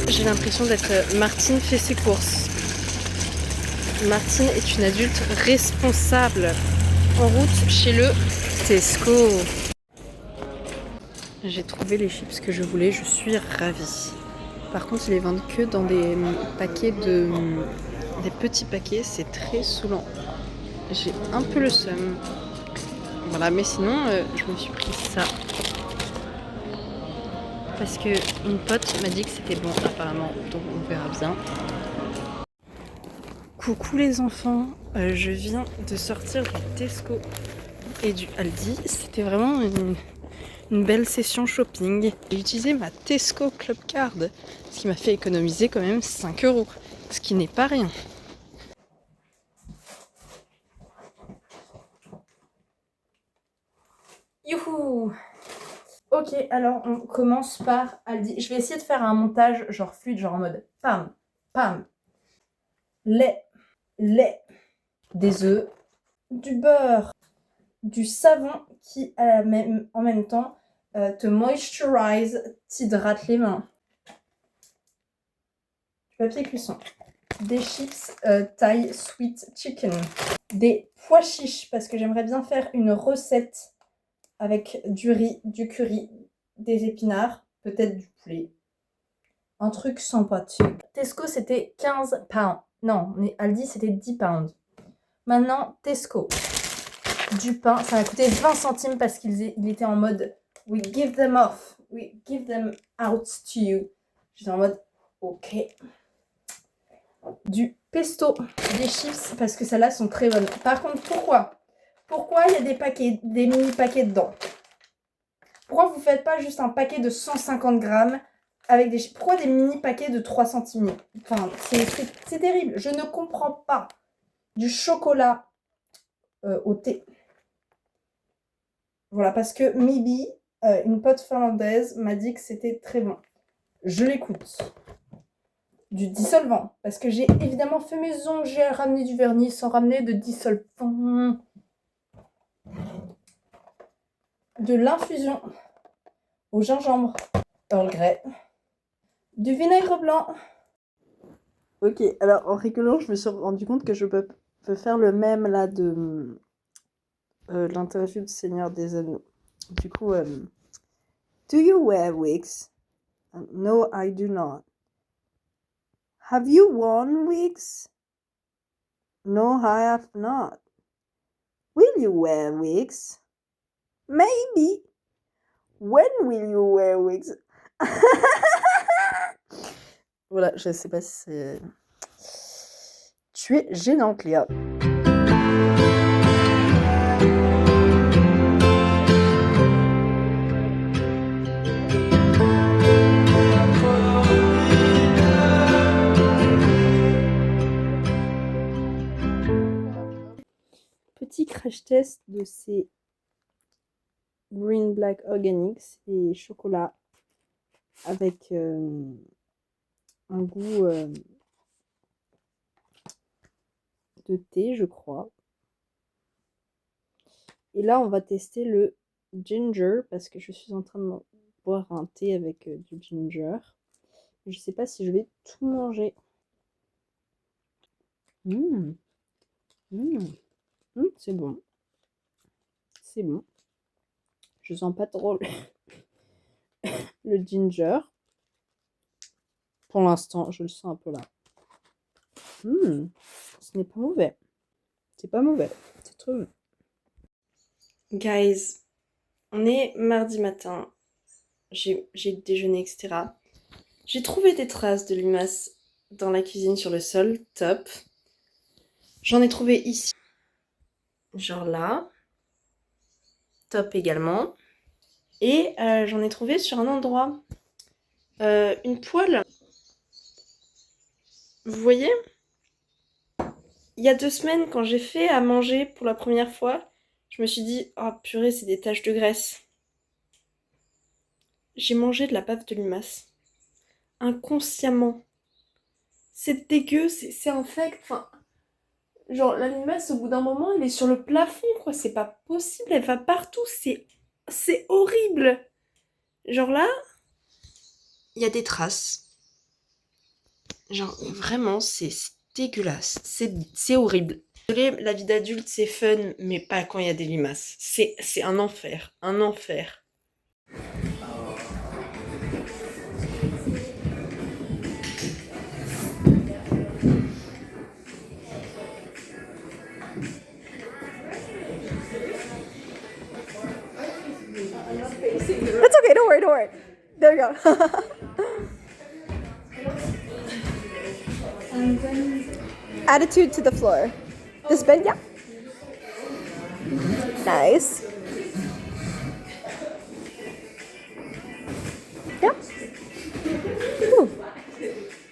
J'ai l'impression d'être Martine fait ses courses. Martine est une adulte responsable. En route chez le Tesco. J'ai trouvé les chips que je voulais, je suis ravie. Par contre, ils les vendent que dans des paquets des petits paquets, c'est très saoulant. J'ai un peu le seum. Voilà, mais sinon, je me suis pris ça. Parce que une pote m'a dit que c'était bon apparemment, donc on verra bien. Coucou les enfants, je viens de sortir du Tesco et du Aldi. C'était vraiment une belle session shopping. J'ai utilisé ma Tesco Club Card, ce qui m'a fait économiser quand même 5 €, ce qui n'est pas rien. Youhou! Ok, alors on commence par Aldi. Je vais essayer de faire un montage genre fluide, genre en mode pam, pam, lait, des œufs, du beurre, du savon qui en même temps te moisturize, t'hydrate les mains, du papier cuisson, des chips Thai sweet chicken, des pois chiches parce que j'aimerais bien faire une recette avec du riz, du curry, des épinards, peut-être du poulet. Un truc sympathique. Tesco, c'était 15 pounds. Non, Aldi, c'était 10 pounds. Maintenant, Tesco. Du pain, ça m'a coûté 20 centimes parce qu'il était en mode we give them off, we give them out to you. J'étais en mode ok. Du pesto, des chips parce que celles-là sont très bonnes. Par contre, pourquoi il y a des mini paquets dedans? Pourquoi vous faites pas juste un paquet de 150 grammes avec des chips? Pourquoi des mini paquets de 3 centimes? Enfin, c'est terrible. Je ne comprends pas. Du chocolat au thé. Voilà, parce que Mibi, une pote finlandaise, m'a dit que c'était très bon. Je l'écoute. Du dissolvant, parce que j'ai évidemment fait mes ongles, j'ai ramené du vernis sans ramener de dissolvant. De l'infusion au gingembre, Earl Grey. Du vinaigre blanc. Ok, alors en rigolant, je me suis rendu compte que je peux faire le même là de l'interview du Seigneur des Anneaux. Du coup, do you wear wigs? No, I do not. Have you worn wigs? No, I have not. Will you wear wigs? Maybe. When will you wear wigs? Voilà, je sais pas si c'est... Tu es gênante, Léa. Petit crash test de ces Green Black Organics et chocolat avec un goût de thé, je crois. Et là, on va tester le ginger parce que je suis en train de boire un thé avec du ginger. Je sais pas si je vais tout manger. C'est bon. C'est bon. Je sens pas trop le ginger. Pour l'instant, je le sens un peu là. Ce n'est pas mauvais. C'est pas mauvais. C'est trop bon. Guys, on est mardi matin. J'ai déjeuné, etc. J'ai trouvé des traces de limaces dans la cuisine sur le sol. Top. J'en ai trouvé ici. Genre là. Top également. Et j'en ai trouvé sur un endroit. Une poêle. Vous voyez? Il y a 2 semaines, quand j'ai fait à manger pour la première fois, je me suis dit « Oh purée, c'est des taches de graisse ». J'ai mangé de la pâte de limace. Inconsciemment. C'est dégueu, c'est infect. Enfin, genre, la limace, au bout d'un moment, elle est sur le plafond, quoi. C'est pas possible, elle va partout. C'est horrible. Genre là, il y a des traces. Genre, vraiment, c'est dégueulasse. C'est horrible. Désolée, la vie d'adulte, c'est fun, mais pas quand il y a des limaces. C'est un enfer. Un enfer. That's okay, don't worry. There you go. Attitude to the floor. This bed, yeah. Nice. Yeah. Ooh.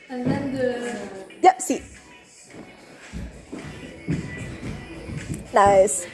And then the... Yep, seat. Nice.